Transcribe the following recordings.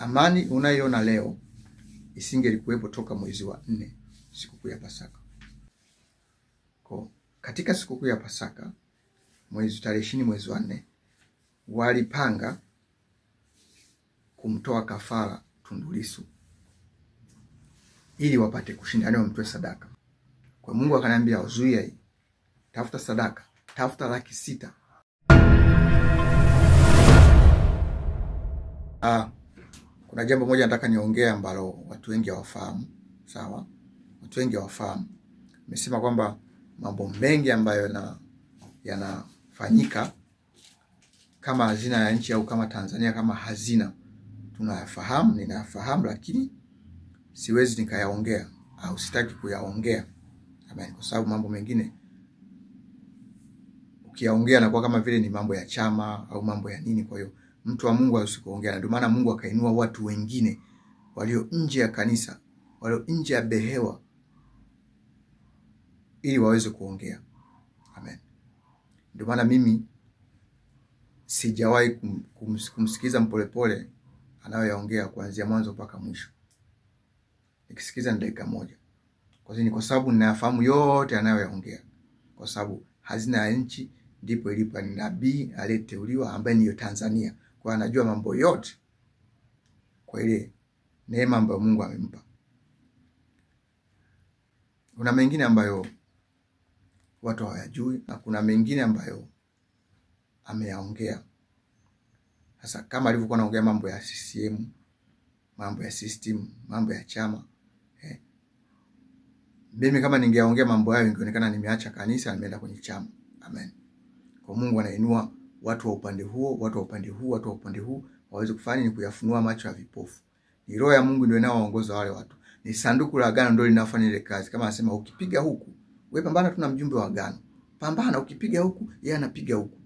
Amani unayoona leo isingelikuwepo toka mwezi wa 4, sikukuu ya Pasaka. Katika sikukuu ya Pasaka, tarehe 20 mwezi wa 4, walipanga kumtoa kafara Tundu Lissu ili wapate kushinda, wamtoe sadaka. Kwa Mungu akaniambia uzuia hii. Tafuta sadaka, tafuta 600,000. Kuna jambo moja nataka niongea ambalo watu wengi hawafahamu. Sawa? Watu wengi hawafahamu. Nimesema kwamba mambo mengi ambayo yanafanyika kama hazina ya nchi au kama Tanzania kama hazina tunayafahamu, ninayafahamu, lakini siwezi nikayaongea au sitaki kuyaongea. Amen. Kwa sababu mambo mengine ukiyaongea na kwa kama vile ni mambo ya chama au mambo ya nini. Kwa hiyo mtu wa Mungu asikuongea. Ndio maana Mungu akainua watu wengine walio nje ya kanisa, walio nje ya behewa ili waweze kuongea. Amen. Ndio maana mimi sijawahi kumsikiza Mpolepole anayoyaongea kuanzia mwanzo mpaka mwisho. Nikisikiza ni dakika moja. Kwa sababu ninayafahamu yote anayoyaongea. Kwa sababu hazina ya nchi ndipo ilipo, ni nabii aliyeteuliwa ambaye ni Tanzania. Kwa anajua mambo yote kwa ile neema ambayo Mungu amempa. Kuna mengine ambayo watu hawajui na kuna mengine ambayo ameyaongea. Sasa kama alivyokuwa anaongea mambo ya CCM, mambo ya system, mambo ya chama, mimi kama ningeongea mambo hayo ingeonekana nimeacha kanisa, nimeenda kwenye chama. Amen. Kwa Mungu anainua watu wa upande huo, watu wa upande huu, watu wa upande huu waweze kufanya ni kuyafunua macho ya vipofu. Ni roho ya Mungu ndio inayowaongoza wale watu. Ni sanduku la agano ndio linafanya ile kazi. Kama anasema ukipiga huku, wewe pambana, tuna mjumbe wa agano. Pambana, ukipiga huku, yeye anapiga huku.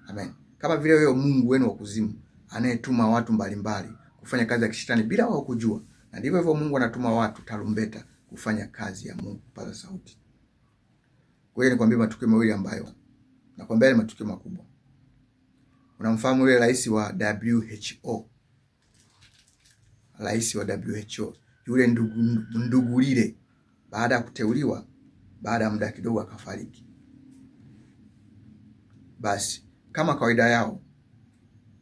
Amen. Kama vile wewe Mungu wenu wa kuzimu anayetuma watu mbalimbali kufanya kazi ya kishetani bila wao kujua. Na ndivyo hivyo Mungu anatuma watu tarumbeta kufanya kazi ya Mungu, kupaza sauti. Kwa hiyo nikwambie matukio mawili ambayo nakwambia ni matukio makubwa. Unamfahamu yule rais wa WHO? Rais wa WHO, yule Ndugulile, baada ya kuteuliwa, baada ya muda kidogo akafariki. Basi kama kawaida yao,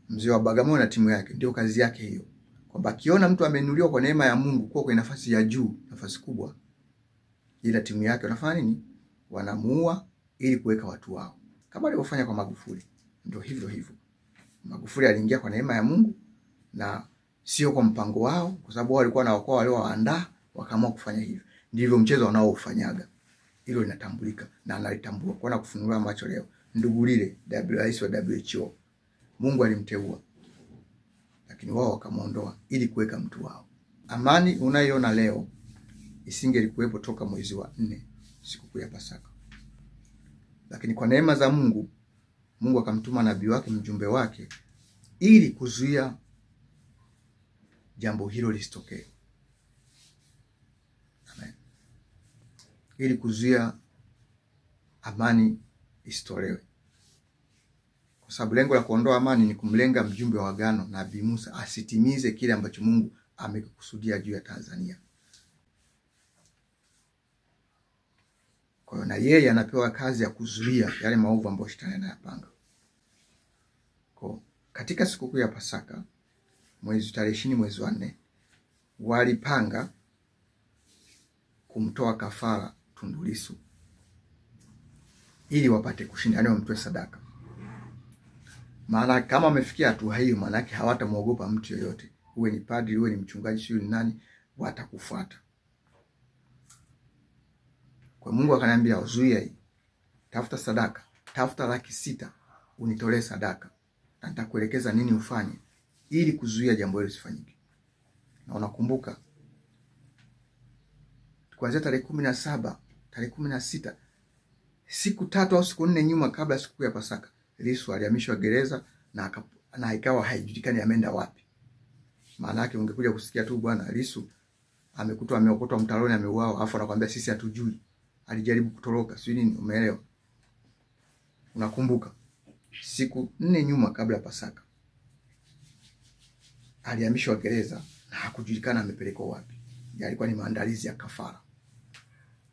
mzee wa Bagamoyo na timu yake ndio kazi yake hiyo. Kwamba akiona mtu ameinuliwa kwa neema ya Mungu kwa nafasi ya juu, nafasi kubwa, ila timu yake wanafanya nini? Wanamuua ili kuweka watu wao. Kama alivyofanya kwa Magufuli. Ndio hivyo. Magufuli aliingia kwa neema ya Mungu na sio kwa mpango wao, kwa sababu wao walikuwa na wakao waliowaandaa wakaamua kufanya hivyo. Ndivyo mchezo wanaofanyaga. Hilo linatambulika na analitambua. Kwa kufunua macho leo. Ndugulile, rais wa WHO. Mungu alimteua. Lakini wao wakamuondoa ili kuweka mtu wao. Amani unayoona leo isingelikuwepo toka mwezi wa 4, sikukuu ya Pasaka. Lakini kwa neema za Mungu, Mungu akamtuma nabii wake, mjumbe wake, ili kuzuia jambo hilo lisitokee. Amen. Ili kuzuia amani isitolewe. Kwa sababu lengo la kuondoa amani ni kumlenga mjumbe wa agano Nabii Musa asitimize kile ambacho Mungu amekusudia juu ya Tanzania. Kwa hiyo na yeye anapewa kazi ya kuzuia yale maovu ambayo shetani anayapanga. Kwa katika sikukuu ya Pasaka, tarehe 20 mwezi wa 4, walipanga kumtoa kafara Tundu Lissu ili wapate kushinda, wamtoe sadaka. Maana kama wamefikia hatua hiyo, maana yake hawatamuogopa mtu yoyote. Uwe ni padri, uwe ni mchungaji, sio ni nani, watakufuata. Kwa Mungu akaniambia uzuia hii. Tafuta sadaka, tafuta 600,000 unitolee sadaka. Na nitakuelekeza nini ufanye ili kuzuia jambo hilo lisifanyike. Na unakumbuka kuanzia tarehe 17, tarehe 16, siku 3 au siku 4 nyuma kabla siku ya Pasaka, Lissu alihamishwa gereza na ikawa haijulikani ameenda wapi. Maana yake ungekuja kusikia tu bwana Lissu amekutwa ameokotwa mtaroni ameuawa, afu anakuambia sisi hatujui. Alijaribu kutoroka, sio nini, umeelewa? Unakumbuka siku 4 nyuma kabla ya Pasaka alihamishwa gereza na hakujulikana amepelekwa wapi. Yalikuwa ni maandalizi ya kafara.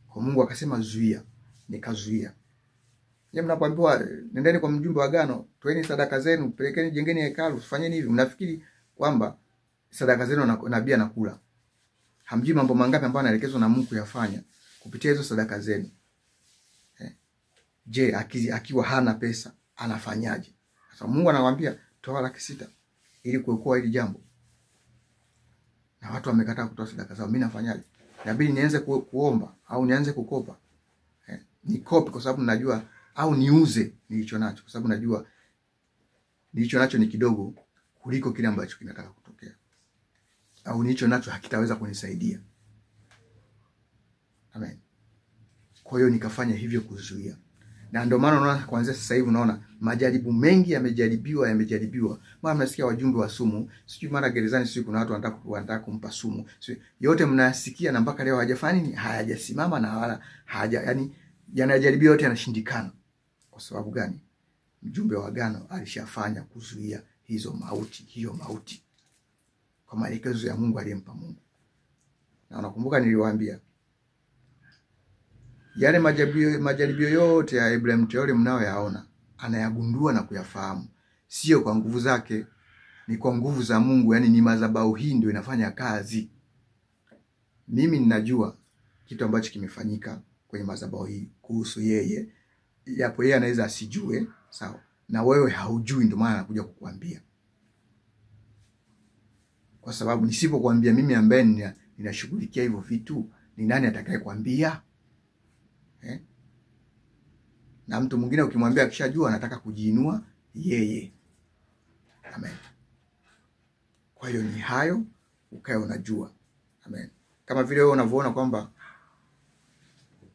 Kwa Mungu akasema zuia, nikazuia. Yeye mnapoambiwa nendeni kwa mjumbe wa agano, toeni sadaka zenu, pelekeni, jengeni hekalu, fanyeni hivi, mnafikiri kwamba sadaka zenu na nabii anakula. Hamjui mambo mangapi ambayo anaelekezwa na Mungu yafanya kupitia hizo sadaka zenu. Je, akiwa hana pesa anafanyaje? Sasa Mungu anawaambia toa 600,000 ili kuokoa hili jambo. Na watu wamekataa kutoa sadaka zao. Mimi nafanyaje? Inabidi nianze kuomba au nianze kukopa. Nikope kwa sababu najua, au niuze nilicho nacho kwa sababu najua nilicho nacho ni kidogo kuliko kile ambacho kinataka kutokea. Au nilicho nacho hakitaweza kunisaidia. Amen. Kwa hiyo nikafanya hivyo kuzuia. Na ndio maana unaona kuanzia sasa hivi unaona majaribu mengi yamejaribiwa. Mara mnasikia wajumbe wa sumu, sijui mara gerezani sijui kuna watu wanataka kumpa sumu. Yote mnasikia na mpaka leo hajafanya nini? Hayajasimama na wala yani yanajaribiwa yote yanashindikana. Kwa sababu gani? Mjumbe wa agano alishafanya kuzuia hiyo mauti. Kwa maelekezo ya Mungu aliyempa Mungu. Na unakumbuka niliwaambia yale majaribio yote ya Ibrahim Traore mnayoyaona anayagundua na kuyafahamu. Sio kwa nguvu zake, ni kwa nguvu za Mungu. Yani ni madhabahu hii ndio inafanya kazi. Mimi ninajua kitu ambacho kimefanyika kwenye madhabahu hii kuhusu yeye. Yapo yeye anaweza asijue, sawa? Na wewe haujui, ndio maana nakuja kukuambia. Kwa sababu nisipokuambia mimi ambaye ninashughulikia hivyo vitu, ni nani atakayekuambia? Na mtu mwingine ukimwambia akishajua anataka kujiinua yeye. Amen. Kwa hiyo ni hayo ukae unajua. Amen. Kama vile wewe unavyoona kwamba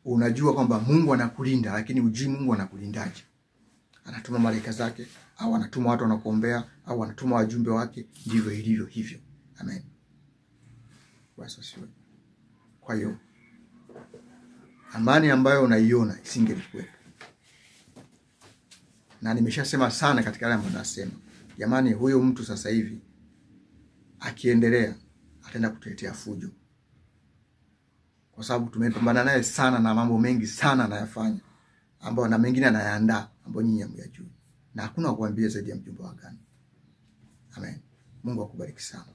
unajua kwamba Mungu anakulinda, lakini hujui Mungu anakulindaje. Anatuma malaika zake, au anatuma watu wanakuombea, au anatuma wajumbe wake, ndivyo ilivyo hivyo. Amen. Basi sio. Kwa hiyo amani ambayo unaiona isingelikuwepo. Na nimeshasema sana katika yale ambayo nasema. Jamani, huyo mtu sasa hivi akiendelea ataenda kutuletea fujo. Kwa sababu tumepambana naye sana na mambo mengi sana anayafanya, ambao na mengine anayaandaa ambao nyinyi hamjui. Na hakuna kuambia zaidi ya mjumbe wa agano. Amen. Mungu akubariki sana.